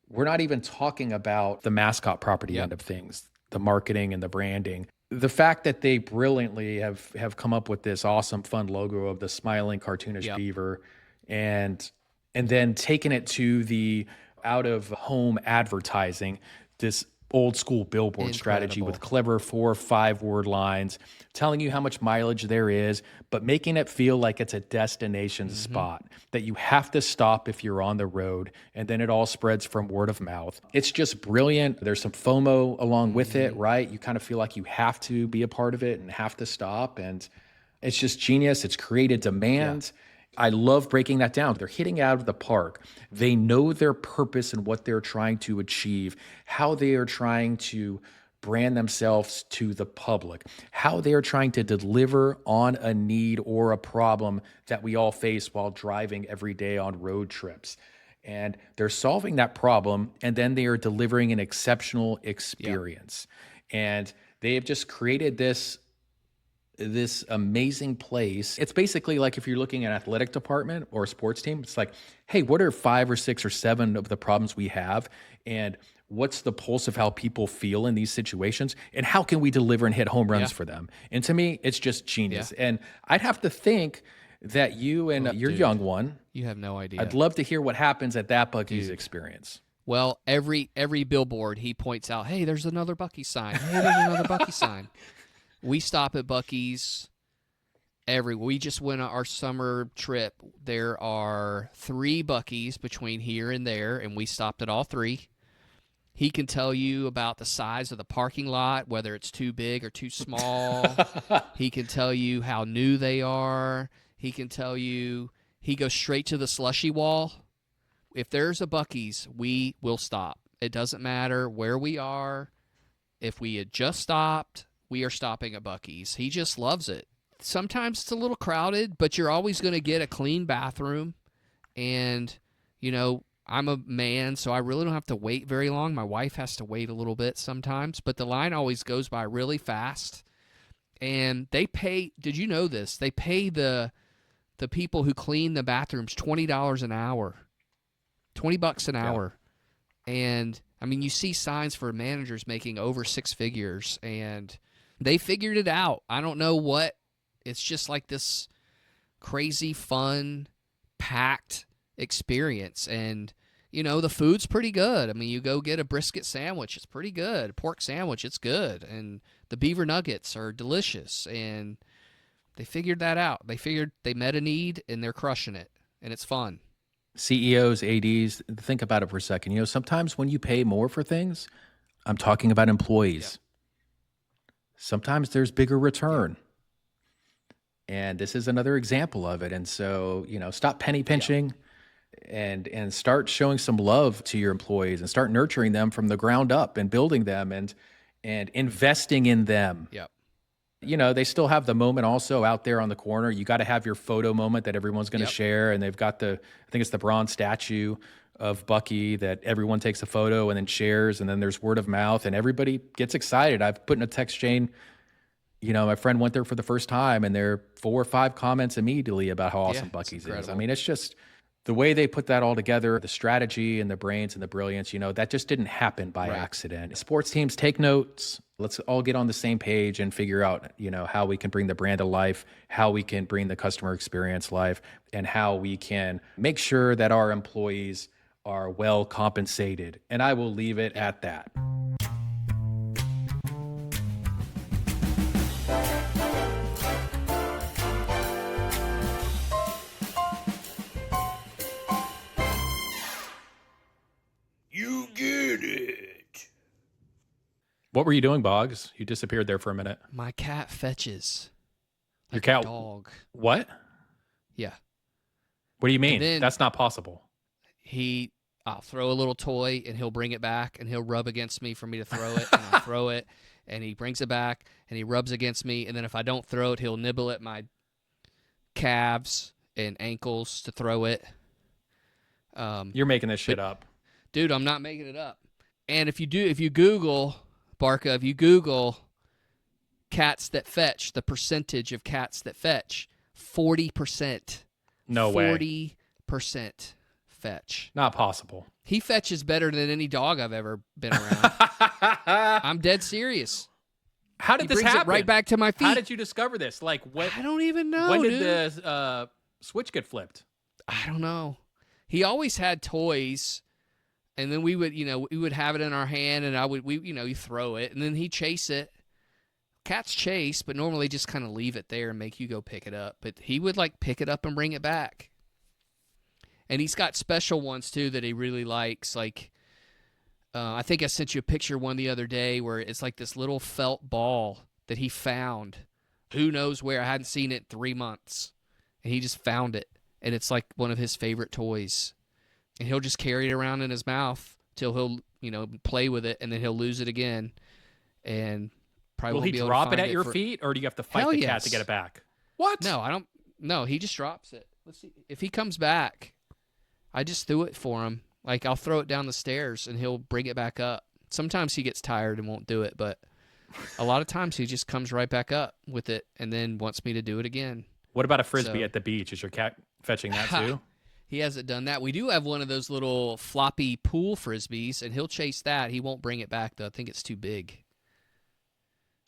we're not even talking about the mascot property end of things, the marketing and the branding. The fact that they brilliantly have come up with this awesome, fun logo of the smiling cartoonish beaver, and then taken it to the out-of-home advertising, this old school billboard strategy with clever 4 or 5 word lines telling you how much mileage there is, but making it feel like it's a destination spot that you have to stop if you're on the road, and then it all spreads from word of mouth. It's just brilliant. There's some FOMO along with it, right? You kind of feel like you have to be a part of it and have to stop, and it's just genius. It's created demand. I love breaking that down. They're hitting out of the park. They know their purpose and what they're trying to achieve, how they are trying to brand themselves to the public, how they are trying to deliver on a need or a problem that we all face while driving every day on road trips. And they're solving that problem, and then they are delivering an exceptional experience. And they have just created this amazing place. It's basically like if you're looking at an athletic department or a sports team, it's like, hey, what are 5 or 6 or 7 of the problems we have? And what's the pulse of how people feel in these situations? And how can we deliver and hit home runs for them? And to me, it's just genius. And I'd have to think that you and your young one, you have no idea. I'd love to hear what happens at that Buc-ee's experience. Well, every billboard he points out, hey, there's another Buc-ee sign. Hey, there's another Buc-ee sign. We stop at Buc-ees we just went on our summer trip. There are 3 Buc-ees between here and there, and we stopped at all 3. He can tell you about the size of the parking lot, whether it's too big or too small. He can tell you how new they are. He can tell you, he goes straight to the slushy wall. If there's a Buc-ees, we will stop. It doesn't matter where we are. If we had just stopped, we are stopping at Buc-ees. He just loves it. Sometimes it's a little crowded, but you're always going to get a clean bathroom. And, I'm a man, so I really don't have to wait very long. My wife has to wait a little bit sometimes, but the line always goes by really fast. And they pay, did you know this? They pay the people who clean the bathrooms $20 an hour. $20 an hour. And, you see signs for managers making over 6 figures, and they figured it out. I don't know what. It's just like this crazy, fun, packed experience. And, the food's pretty good. You go get a brisket sandwich, it's pretty good. A pork sandwich, it's good. And the beaver nuggets are delicious. And they figured that out. They met a need, and they're crushing it. And it's fun. CEOs, ADs, think about it for a second. Sometimes when you pay more for things, I'm talking about employees. Sometimes there's bigger return. And this is another example of it. And so, stop penny pinching and start showing some love to your employees and start nurturing them from the ground up and building them and investing in them. Yep. They still have the moment also out there on the corner. You got to have your photo moment that everyone's going to share. And they've got I think it's the bronze statue of Buc-ee that everyone takes a photo and then shares. And then there's word of mouth and everybody gets excited. I've put in a text chain. My friend went there for the first time, and there are 4 or 5 comments immediately about how awesome Buc-ee's is. It's just the way they put that all together, the strategy and the brains and the brilliance, that just didn't happen by accident. Sports teams, take notes. Let's all get on the same page and figure out, how we can bring the brand to life, how we can bring the customer experience life, and how we can make sure that our employees are well compensated. And I will leave it at that. You get it. What were you doing, Boggs? You disappeared there for a minute. My cat fetches. Your Like cat? a dog. What? Yeah. What do you mean? Then That's not possible. I'll throw a little toy, and he'll bring it back, and he'll rub against me for me to throw it, and I'll throw it, and he brings it back, and he rubs against me, and then if I don't throw it, he'll nibble at my calves and ankles to throw it. You're making this shit up. Dude, I'm not making it up. And if you Google, Barca, if you Google cats that fetch, the percentage of cats that fetch, 40%. No way. 40% fetch. Not possible. He fetches better than any dog I've ever been around. I'm dead serious. How did this brings happen? it right back to my feet. How did you discover this? Like, what? I don't even know. When dude. did the switch get flipped? I don't know. He always had toys, and then we would have it in our hand, and you throw it, and then he'd chase it. Cats chase, but normally just kind of leave it there and make you go pick it up. But he would pick it up and bring it back. And he's got special ones too that he really likes. I think I sent you a picture one the other day where it's like this little felt ball that he found. Who knows where? I hadn't seen it in 3 months, and he just found it, and it's like one of his favorite toys. And he'll just carry it around in his mouth till he'll play with it, and then he'll lose it again, and probably Will won't he be able to drop it find at your for... feet, or do you have to fight Hell the cat yes. to get it back? What? No, I don't. No, he just drops it. Let's see if he comes back. I just threw it for him. I'll throw it down the stairs, and he'll bring it back up. Sometimes he gets tired and won't do it, but a lot of times he just comes right back up with it and then wants me to do it again. What about a Frisbee at the beach? Is your cat fetching that too? He hasn't done that. We do have one of those little floppy pool Frisbees, and he'll chase that. He won't bring it back, though. I think it's too big.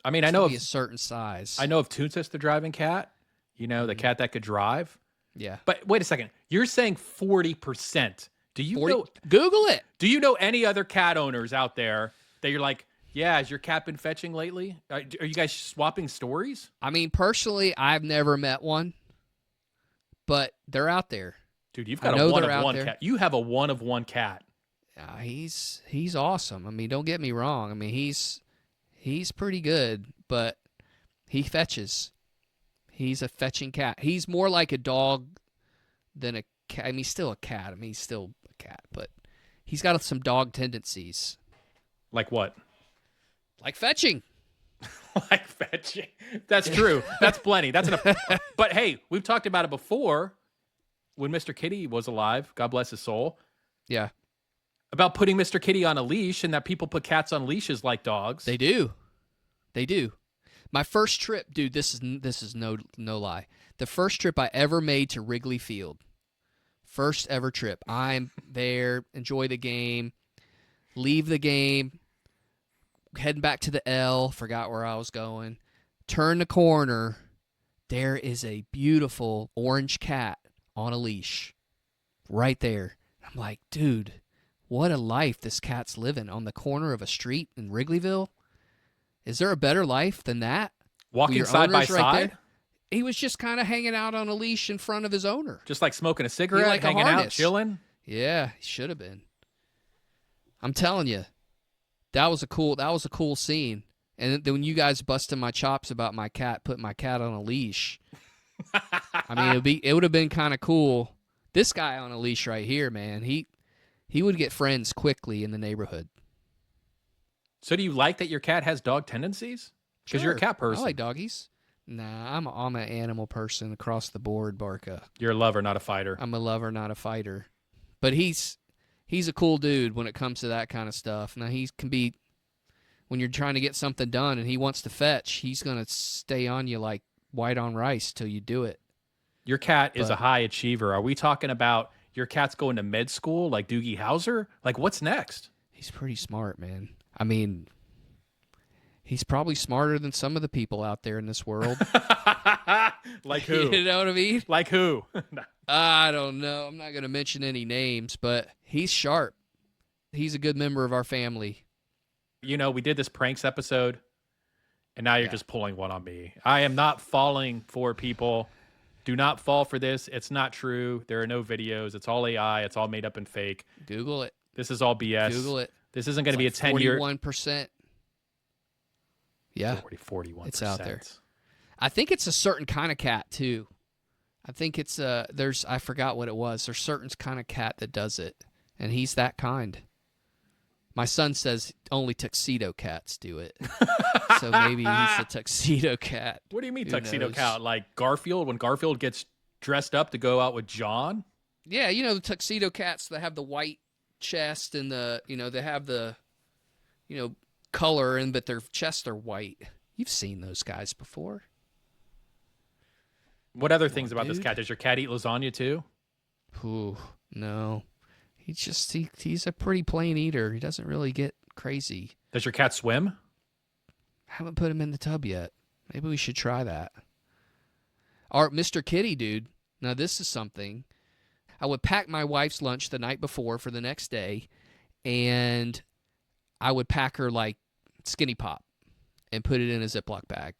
I mean, I know of a certain size. I know of Toonsis, the driving cat. The cat that could drive. Yeah. But wait a second. You're saying 40% Do you know? Google it. Do you know any other cat owners out there that you're like, yeah, has your cat been fetching lately? Are you guys swapping stories? I mean, personally, I've never met one, but they're out there. Dude, you've got a one of one cat. You have a one of one cat. He's awesome. I mean, don't get me wrong. I mean, he's pretty good, but he fetches. He's a fetching cat. He's more like a dog than a cat. I mean, he's still a cat. I mean, he's still a cat, but he's got some dog tendencies. Like what? Like fetching. Like fetching. That's true. That's plenty. That's enough. But hey, we've talked about it before when Mr. Kitty was alive. God bless his soul. Yeah. About putting Mr. Kitty on a leash and that people put cats on leashes like dogs. They do. They do. My first trip, dude, this is no lie. The first trip I ever made to Wrigley Field. First ever trip. I'm there, enjoy the game, leave the game, heading back to the L, forgot where I was going. Turn the corner, there is a beautiful orange cat on a leash. Right there. I'm like, dude, what a life this cat's living on the corner of a street in Wrigleyville. Is there a better life than that? Walking side by side? There? He was just kind of hanging out on a leash in front of his owner. Just like smoking a cigarette, like hanging out, chilling? Yeah, he should have been. I'm telling you, that was a cool scene. And then when you guys busted my chops about my cat, putting my cat on a leash, I mean, it would have been kind of cool. This guy on a leash right here, man, he would get friends quickly in the neighborhood. So do you like that your cat has dog tendencies? Because Sure. you're a cat person. I like doggies. Nah, I'm an animal person across the board, Barca. You're a lover, not a fighter. I'm a lover, not a fighter. But he's a cool dude when it comes to that kind of stuff. Now, he can be, when you're trying to get something done and he wants to fetch, he's going to stay on you like white on rice till you do it. Your cat is a high achiever. Are we talking about your cat's going to med school like Doogie Howser? Like, what's next? He's pretty smart, man. I mean, he's probably smarter than some of the people out there in this world. Like who? You know what I mean? Like who? I don't know. I'm not going to mention any names, but he's sharp. He's a good member of our family. You know, we did this pranks episode, and now you're just pulling one on me. I am not falling for people. Do not fall for this. It's not true. There are no videos. It's all AI. It's all made up and fake. Google it. This is all BS. Google it. This isn't going to be a 10-year. 41%. Yeah. 41%. It's out there. I think it's a certain kind of cat, too. I think it's I forgot what it was. There's a certain kind of cat that does it, and he's that kind. My son says only tuxedo cats do it. So maybe he's a tuxedo cat. What do you mean Who tuxedo knows? cat? Like Garfield, when Garfield gets dressed up to go out with John? Yeah, you know the tuxedo cats that have the white chest and they have the, color, but their chests are white. You've seen those guys before. What other things about this dude. cat? Does your cat eat lasagna too? Ooh, no. He's a pretty plain eater. He doesn't really get crazy. Does your cat swim? Haven't put him in the tub yet. Maybe we should try that. Our Mr. Kitty, dude. Now this is something. I would pack my wife's lunch the night before for the next day, and I would pack her like Skinny Pop and put it in a Ziploc bag.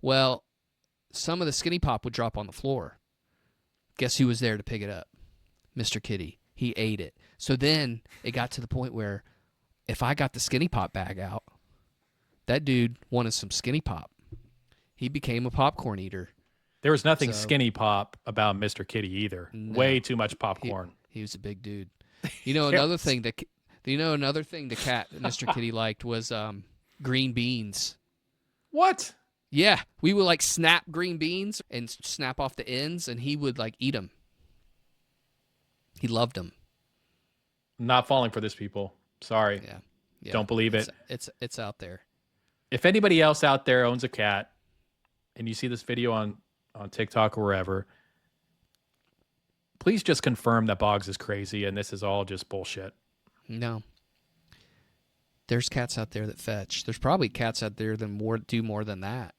Well, some of the Skinny Pop would drop on the floor. Guess who was there to pick it up? Mr. Kitty. He ate it. So then it got to the point where if I got the Skinny Pop bag out, that dude wanted some Skinny Pop. He became a popcorn eater. There was nothing Skinny Pop about Mr. Kitty either. No. Way too much popcorn. He was a big dude. You know, another thing the cat that Mr. Kitty liked was green beans. What? Yeah, we would like snap green beans and snap off the ends, and he would like eat them. He loved them. Not falling for this, people. Sorry. Yeah. Don't believe it. It's out there. If anybody else out there owns a cat and you see this video on TikTok or wherever, please just confirm that Boggs is crazy and this is all just bullshit. No. There's cats out there that fetch. There's probably cats out there that do more than that.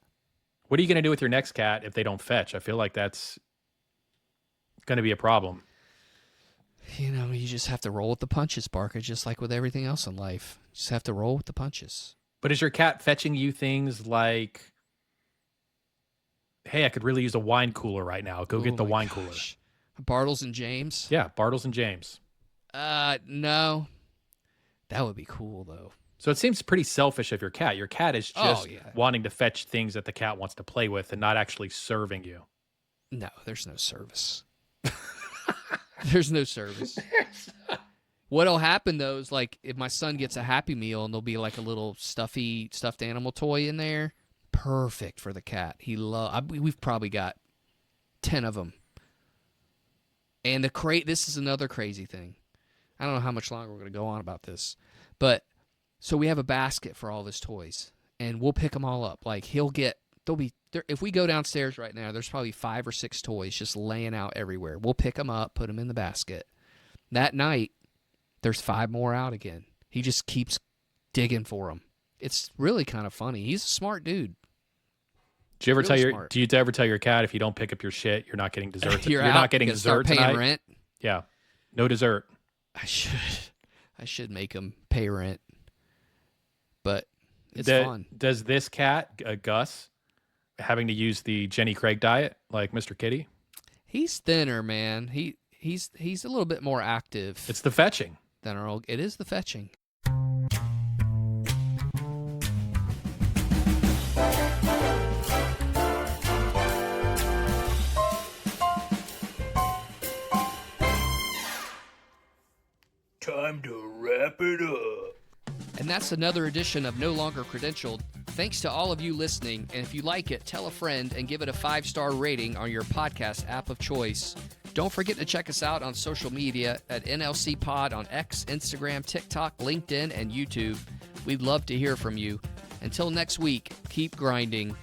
What are you going to do with your next cat if they don't fetch? I feel like that's going to be a problem. You just have to roll with the punches, Barca, just like with everything else in life. You just have to roll with the punches. But is your cat fetching you things like, hey, I could really use a wine cooler right now. Go get the wine cooler. Bartles and James? Yeah, Bartles and James. No. That would be cool, though. So it seems pretty selfish of your cat. Your cat is just wanting to fetch things that the cat wants to play with and not actually serving you. No, there's no service. There's no service. What'll happen, though, is like if my son gets a Happy Meal and there'll be like a little stuffed animal toy in there, perfect for the cat. We've probably got 10 of them. And this is another crazy thing. I don't know how much longer we're going to go on about this. But so we have a basket for all of his toys, and we'll pick them all up. Like if we go downstairs right now, there's probably 5 or 6 toys just laying out everywhere. We'll pick them up, put them in the basket. That night, there's 5 more out again. He just keeps digging for them. It's really kind of funny. He's a smart dude. Do you ever tell your cat if you don't pick up your shit, you're not getting dessert? You're not getting dessert paying tonight? Rent? Yeah, no dessert. I should make him pay rent, but it's fun. Does this cat, Gus, having to use the Jenny Craig diet like Mr. Kitty? He's thinner, man. He's a little bit more active. It's the fetching. Than our old. It is the fetching. Time to wrap it up. And that's another edition of No Longer Credentialed. Thanks to all of you listening, and if you like it, tell a friend and give it a 5-star rating on your podcast app of choice. Don't forget to check us out on social media at NLC Pod on X, Instagram, TikTok, LinkedIn, and YouTube. We'd love to hear from you. Until next week, keep grinding.